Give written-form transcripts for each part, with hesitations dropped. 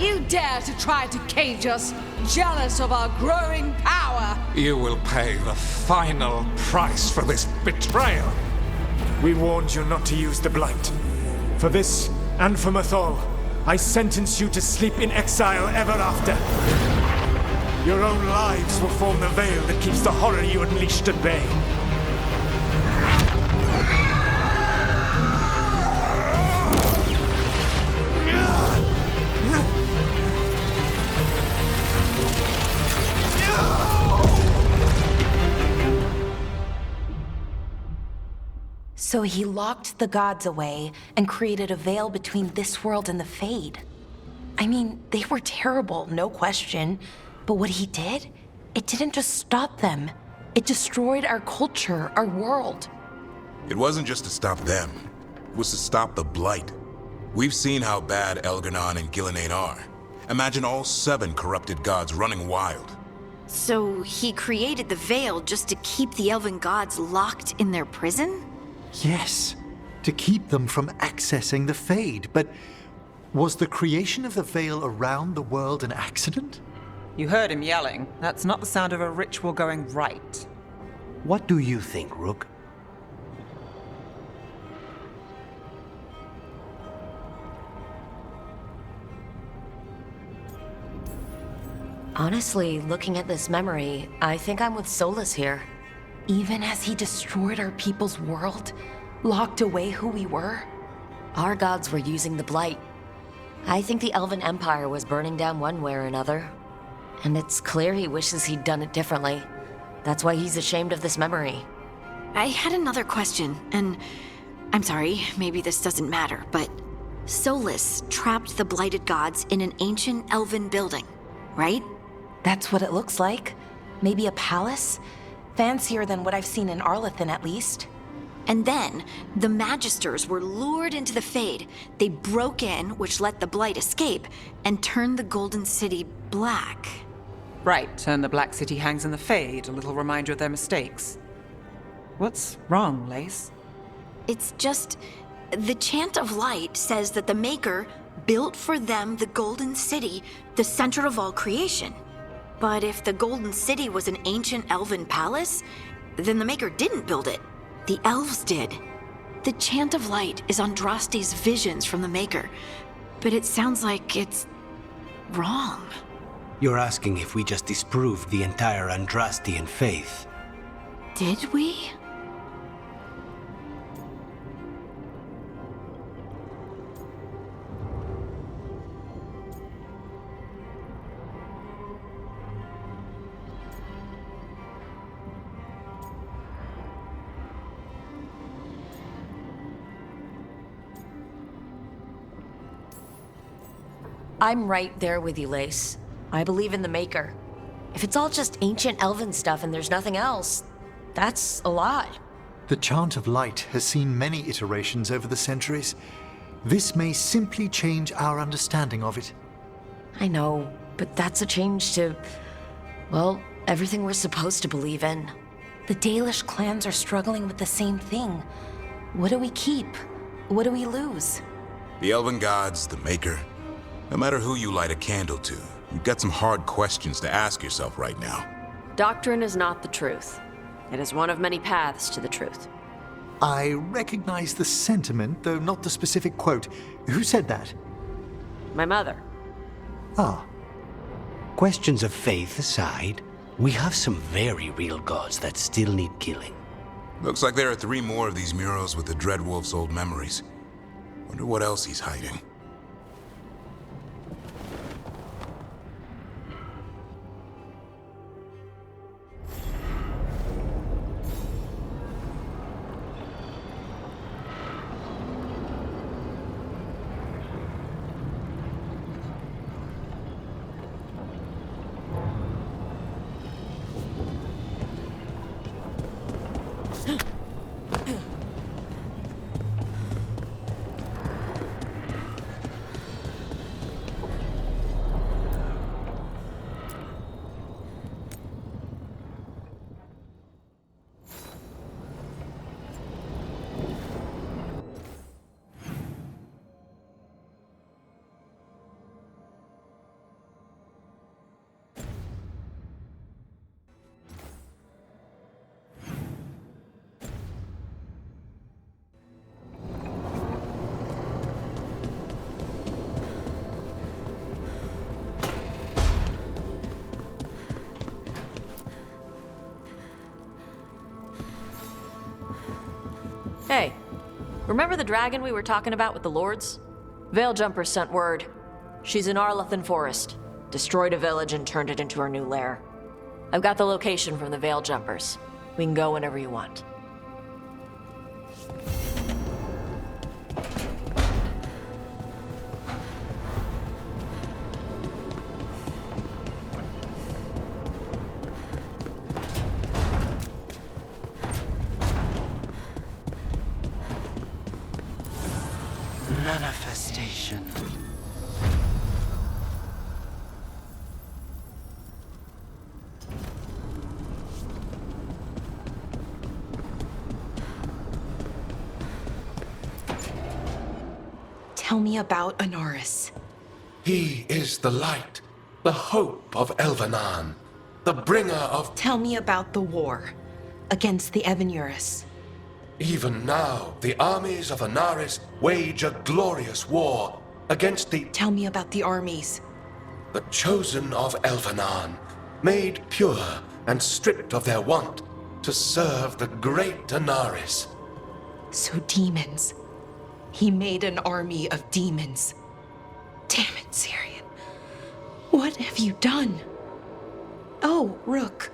You dare to try to cage us, jealous of our growing power! You will pay the final price for this betrayal. We warned you not to use the Blight. For this, and for Mathol, I sentence you to sleep in exile ever after. Your own lives will form the veil that keeps the horror you unleashed at bay. So he locked the gods away and created a veil between this world and the Fade. I mean, they were terrible, no question. But what he did, it didn't just stop them. It destroyed our culture, our world. It wasn't just to stop them. It was to stop the Blight. We've seen how bad Elgar'nan and Gillenane are. Imagine all 7 corrupted gods running wild. So he created the Veil just to keep the elven gods locked in their prison? Yes, to keep them from accessing the Fade. But was the creation of the Veil around the world an accident? You heard him yelling. That's not the sound of a ritual going right. What do you think, Rook? Honestly, looking at this memory, I think I'm with Solus here. Even as he destroyed our people's world, locked away who we were, our gods were using the Blight. I think the Elven Empire was burning down one way or another. And it's clear he wishes he'd done it differently. That's why he's ashamed of this memory. I had another question, and I'm sorry, maybe this doesn't matter, but Solus trapped the blighted gods in an ancient elven building, right? That's what it looks like. Maybe a palace? Fancier than what I've seen in Arlathan, at least. And then, the Magisters were lured into the Fade. They broke in, which let the Blight escape, and turned the Golden City black. Right, and the Black City hangs in the Fade, a little reminder of their mistakes. What's wrong, Lace? It's just, the Chant of Light says that the Maker built for them the Golden City, the center of all creation. But if the Golden City was an ancient elven palace, then the Maker didn't build it. The elves did. The Chant of Light is Andraste's visions from the Maker, but it sounds like it's wrong. You're asking if we just disproved the entire Andrastian faith. Did we? I'm right there with you, Lace. I believe in the Maker. If it's all just ancient elven stuff and there's nothing else, that's a lot. The Chant of Light has seen many iterations over the centuries. This may simply change our understanding of it. I know, but that's a change to, well, everything we're supposed to believe in. The Dalish clans are struggling with the same thing. What do we keep? What do we lose? The elven gods, the Maker. No matter who you light a candle to, you've got some hard questions to ask yourself right now. Doctrine is not the truth. It is one of many paths to the truth. I recognize the sentiment, though not the specific quote. Who said that? My mother. Ah. Questions of faith aside, we have some very real gods that still need killing. Looks like there are 3 more of these murals with the Dreadwolf's old memories. Wonder what else he's hiding. Remember the dragon we were talking about with the lords? Veiljumpers sent word. She's in Arlathan Forest. Destroyed a village and turned it into her new lair. I've got the location from the Veiljumpers. We can go whenever you want. Manifestation. Tell me about Anaris. He is the light, the hope of Elvenan, the bringer of... Tell me about the war against the Evenuris. Even now, the armies of Anaris wage a glorious war against the... Tell me about the armies. The chosen of Elvenan, made pure and stripped of their want to serve the great Anaris. So demons. He made an army of demons. Damn it, Syrian. What have you done? Oh, Rook.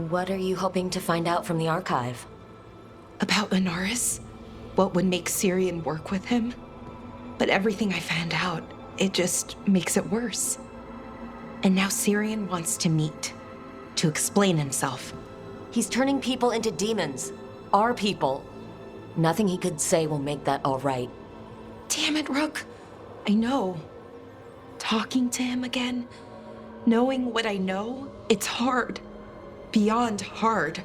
What are you hoping to find out from the archive? About Anaris? What would make Syrian work with him? But everything I found out, it just makes it worse. And now Syrian wants to meet, to explain himself. He's turning people into demons. Our people. Nothing he could say will make that all right. Damn it, Rook. I know. Talking to him again, knowing what I know, it's hard. Beyond hard.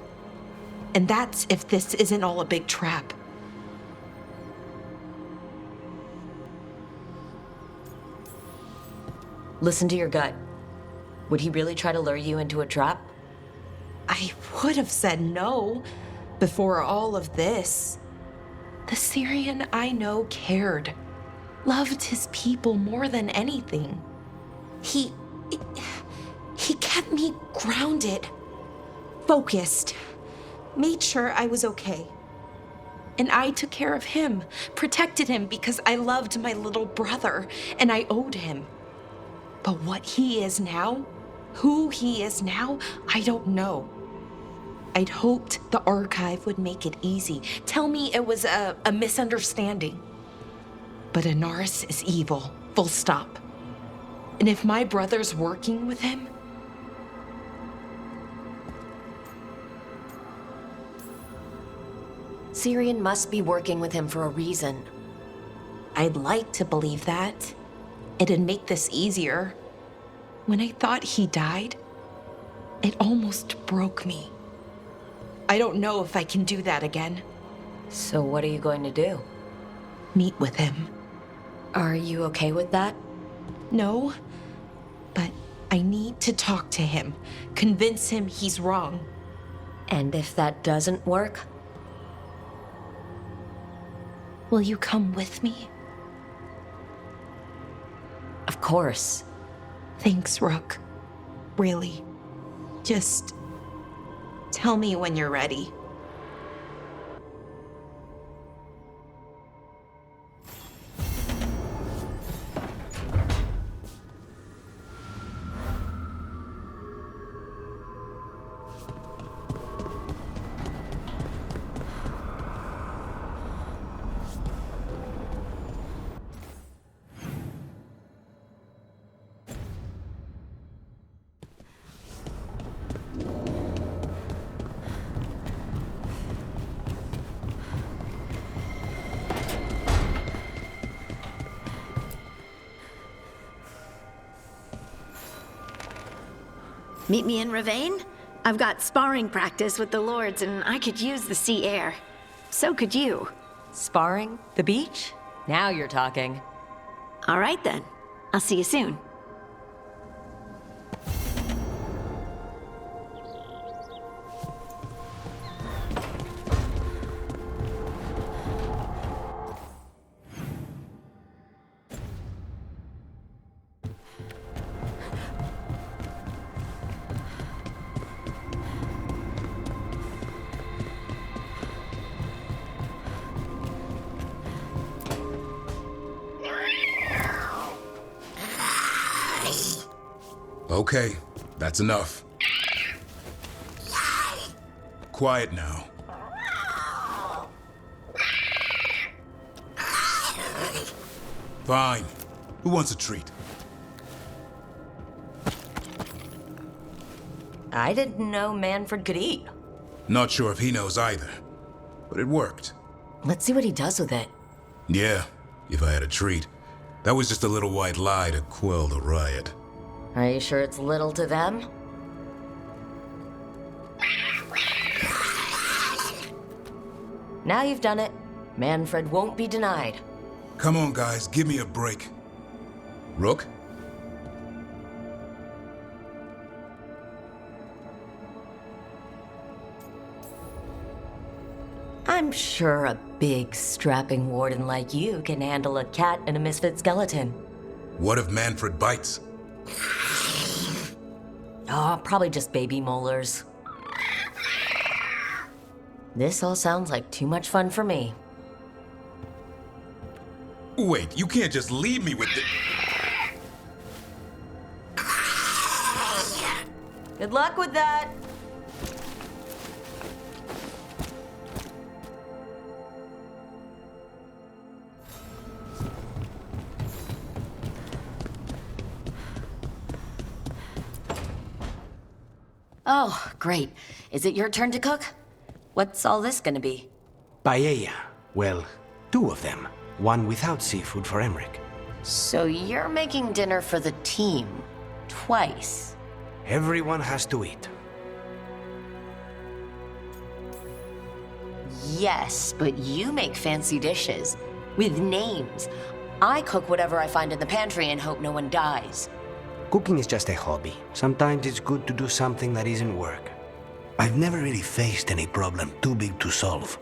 And that's if this isn't all a big trap. Listen to your gut. Would he really try to lure you into a trap? I would have said no before all of this. The Syrian I know cared. Loved his people more than anything. He kept me grounded. Focused. Made sure I was okay. And I took care of him, protected him because I loved my little brother and I owed him. But what he is now, who he is now, I don't know. I'd hoped the archive would make it easy. Tell me it was a misunderstanding. But Anaris is evil, full stop. And if my brother's working with him, Syrian must be working with him for a reason. I'd like to believe that. It'd make this easier. When I thought he died, it almost broke me. I don't know if I can do that again. So what are you going to do? Meet with him. Are you okay with that? No, but I need to talk to him, convince him he's wrong. And if that doesn't work? Will you come with me? Of course. Thanks, Rook. Really. Just tell me when you're ready. Meet me in Ravane? I've got sparring practice with the lords and I could use the sea air. So could you. Sparring? The beach? Now you're talking. All right then. I'll see you soon. Okay, that's enough. Quiet now. Fine. Who wants a treat? I didn't know Manfred could eat. Not sure if he knows either, but it worked. Let's see what he does with it. Yeah, if I had a treat. That was just a little white lie to quell the riot. Are you sure it's little to them? Now you've done it. Manfred won't be denied. Come on, guys, give me a break. Rook? I'm sure a big, strapping warden like you can handle a cat and a misfit skeleton. What if Manfred bites? Oh, probably just baby molars. This all sounds like too much fun for me. Wait, you can't just leave me with the... Good luck with that! Oh, great. Is it your turn to cook? What's all this gonna be? Paella. Well, 2 of them. One without seafood for Emmerich. So you're making dinner for the team. Twice. Everyone has to eat. Yes, but you make fancy dishes. With names. I cook whatever I find in the pantry and hope no one dies. Cooking is just a hobby. Sometimes it's good to do something that isn't work. I've never really faced any problem too big to solve.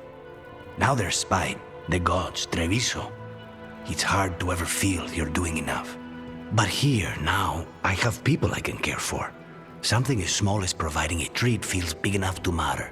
Now there's spite, the gods, Treviso. It's hard to ever feel you're doing enough. But here, now, I have people I can care for. Something as small as providing a treat feels big enough to matter.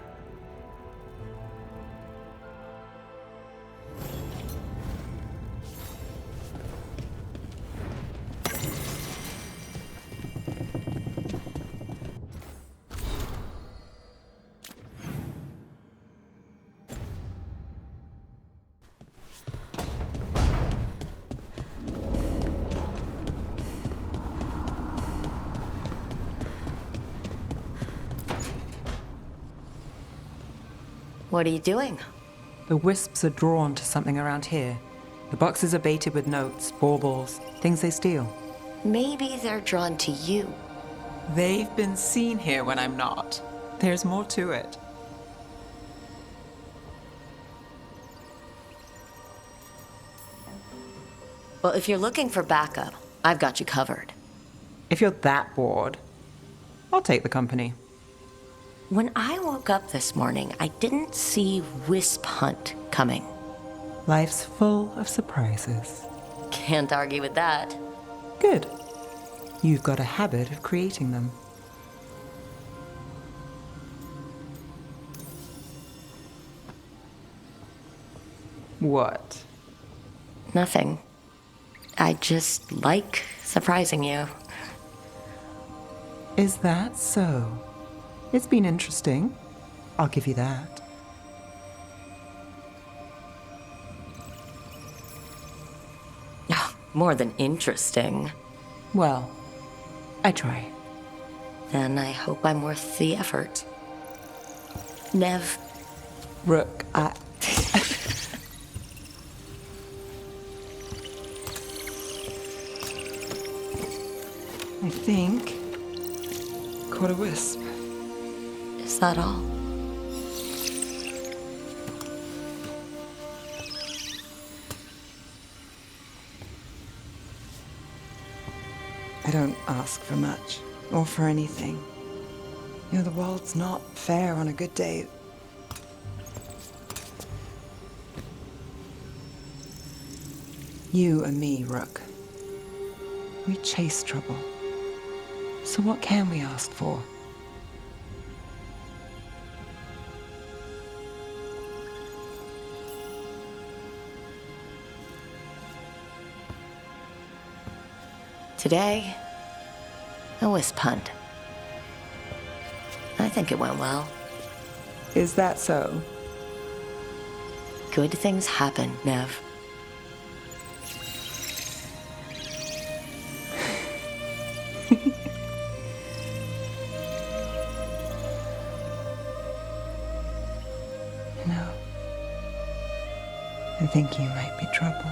What are you doing? The wisps are drawn to something around here. The boxes are baited with notes, baubles, things they steal. Maybe they're drawn to you. They've been seen here when I'm not. There's more to it. Well, if you're looking for backup, I've got you covered. If you're that bored, I'll take the company. When I woke up this morning, I didn't see Wisp Hunt coming. Life's full of surprises. Can't argue with that. Good. You've got a habit of creating them. What? Nothing. I just like surprising you. Is that so? It's been interesting. I'll give you that. More than interesting. Well, I try. Then I hope I'm worth the effort. Nev. Rook, I think caught a wisp. Is that all? I don't ask for much, or for anything. You know, the world's not fair on a good day. You and me, Rook. We chase trouble. So what can we ask for? Today, A wisp hunt. I think it went well. Is that so? Good things happen, Nev. No. I think you might be trouble.